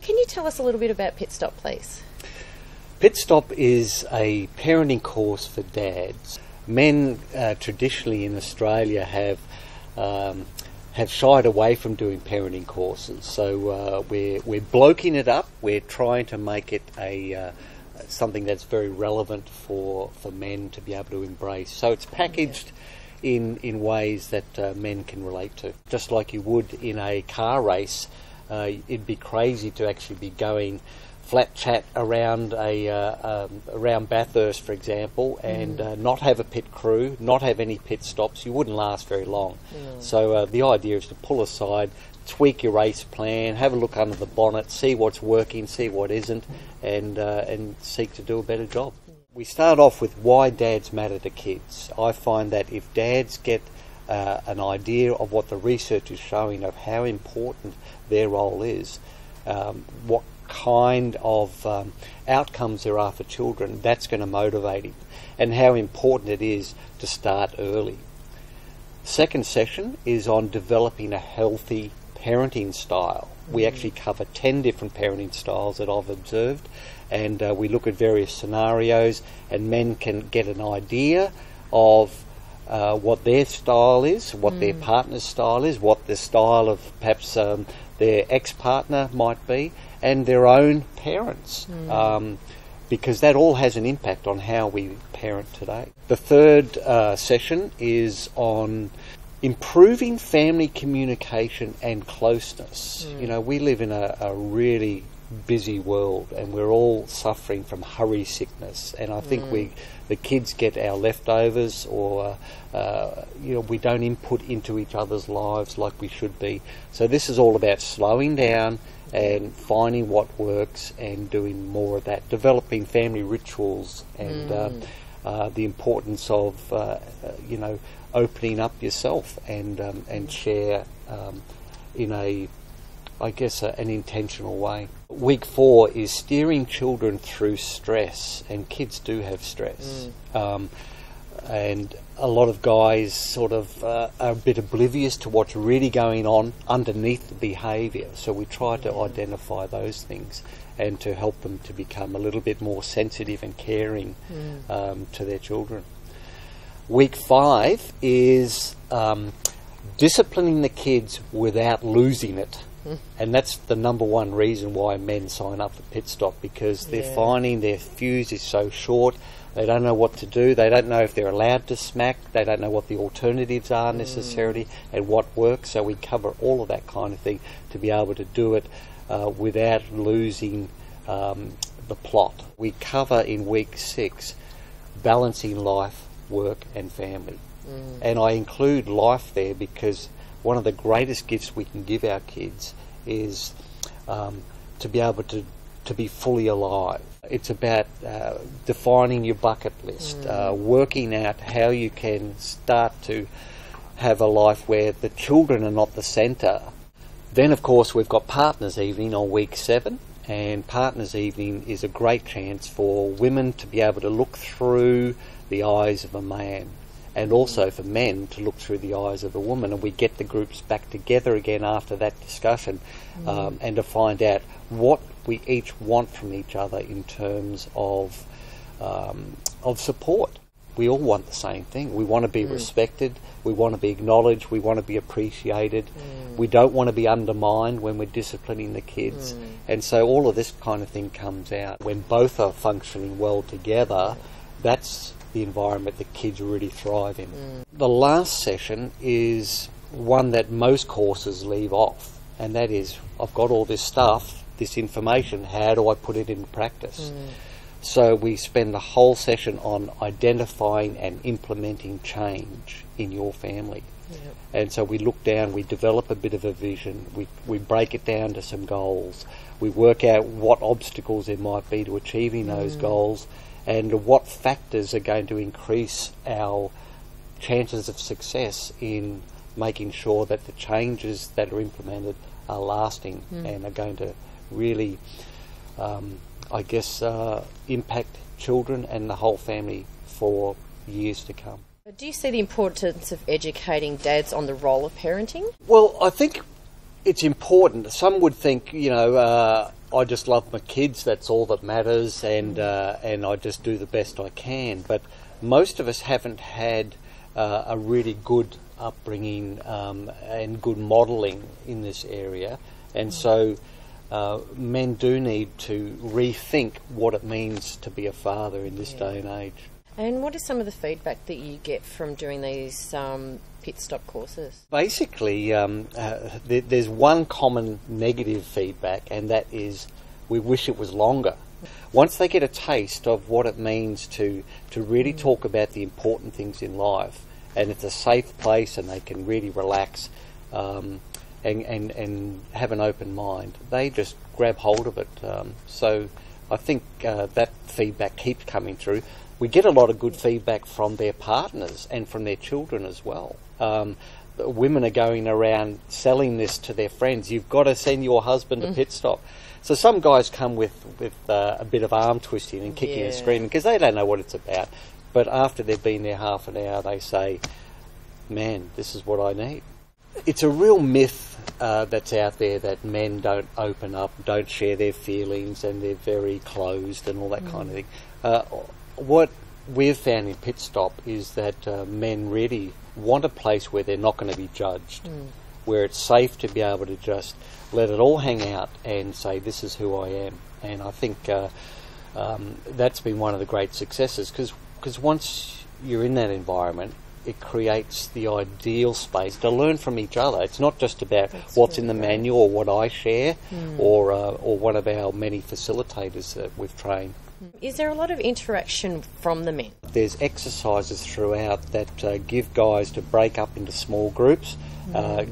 Can you tell us a little bit about Pitstop, please? Pitstop is a parenting course for dads. Men traditionally in Australia have shied away from doing parenting courses, so we're bloking it up. We're trying to make it something that's very relevant for men to be able to embrace. So it's packaged in ways that men can relate to. Just like you would in a car race, it'd be crazy to actually be going flat chat around around Bathurst, for example, and not have a pit crew, not have any pit stops. You wouldn't last very long. So the idea is to pull aside, tweak your race plan, have a look under the bonnet, see what's working, see what isn't, and seek to do a better job. We start off with why dads matter to kids. I find that if dads get an idea of what the research is showing of how important their role is, what kind of outcomes there are for children, that's going to motivate him, and how important it is to start early. Second session is on developing a healthy parenting style. We actually cover 10 different parenting styles that I've observed, and we look at various scenarios, and men can get an idea of what their style is, what their partner's style is, what the style of perhaps their ex-partner might be, and their own parents, because that all has an impact on how we parent today. The third session is on improving family communication and closeness. You know, we live in a really busy world, and we're all suffering from hurry sickness, and I think the kids get our leftovers, or we don't input into each other's lives like we should be. So this is all about slowing down and finding what works and doing more of that, developing family rituals, and the importance of opening up yourself and share in an intentional way. Week 4 is steering children through stress, and kids do have stress. And a lot of guys sort of are a bit oblivious to what's really going on underneath the behaviour. So we try to identify those things and to help them to become a little bit more sensitive and caring to their children. Week 5 is disciplining the kids without losing it. And that's the number one reason why men sign up for Pitstop, because they're finding their fuse is so short. They don't know what to do. They don't know if they're allowed to smack. They don't know what the alternatives are necessarily and what works. So we cover all of that kind of thing to be able to do it without losing the plot. We cover in week 6 balancing life, work and family. And I include life there because one of the greatest gifts we can give our kids is to be able to be fully alive. It's about defining your bucket list, working out how you can start to have a life where the children are not the centre. Then, of course, we've got Partners Evening on week 7, and Partners Evening is a great chance for women to be able to look through the eyes of a man, and also for men to look through the eyes of a woman, and we get the groups back together again after that discussion and to find out what we each want from each other in terms of support. We all want the same thing. We want to be respected, we want to be acknowledged, we want to be appreciated, we don't want to be undermined when we're disciplining the kids, and so all of this kind of thing comes out. When both are functioning well together, that's the environment that kids really thrive in. The last session is one that most courses leave off, and that is, I've got all this stuff, this information, how do I put it into practice? So we spend the whole session on identifying and implementing change in your family. And so we look down, we develop a bit of a vision, we break it down to some goals, we work out what obstacles there might be to achieving those goals, and what factors are going to increase our chances of success in making sure that the changes that are implemented are lasting and are going to really, impact children and the whole family for years to come. Do you see the importance of educating dads on the role of parenting? Well, I think it's important. Some would think, I just love my kids, that's all that matters, and I just do the best I can. But most of us haven't had a really good upbringing and good modelling in this area, and so men do need to rethink what it means to be a father in this day and age. And what is some of the feedback that you get from doing these pit stop courses? Basically, there's one common negative feedback, and that is we wish it was longer. Once they get a taste of what it means to really talk about the important things in life, and it's a safe place and they can really relax and have an open mind, they just grab hold of it. So I think that feedback keeps coming through. We get a lot of good feedback from their partners and from their children as well. Women are going around selling this to their friends. You've got to send your husband to Pit Stop. So some guys come with a bit of arm twisting and kicking and screaming because they don't know what it's about. But after they've been there half an hour, they say, man, this is what I need. It's a real myth that's out there that men don't open up, don't share their feelings, and they're very closed and all that kind of thing. What we've found in Pit Stop is that men really want a place where they're not going to be judged, where it's safe to be able to just let it all hang out and say, this is who I am. And I think that's been one of the great successes, because once you're in that environment, it creates the ideal space to learn from each other. It's not just about what's in the manual or what I share or one of our many facilitators that we've trained. Is there a lot of interaction from the men? There's exercises throughout that give guys to break up into small groups,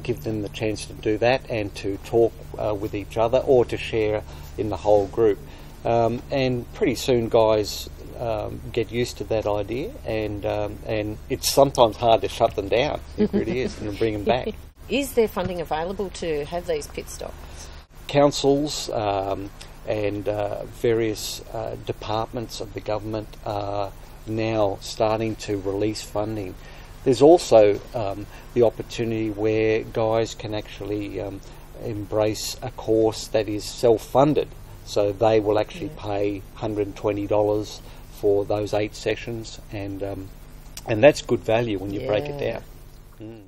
give them the chance to do that and to talk with each other or to share in the whole group. And pretty soon guys get used to that idea, and it's sometimes hard to shut them down. It really is, and bring them back. Is there funding available to have these pit stops? Councils and various departments of the government are now starting to release funding. There's also the opportunity where guys can actually embrace a course that is self-funded. So they will actually pay $120 for those 8 sessions, and that's good value when you break it down.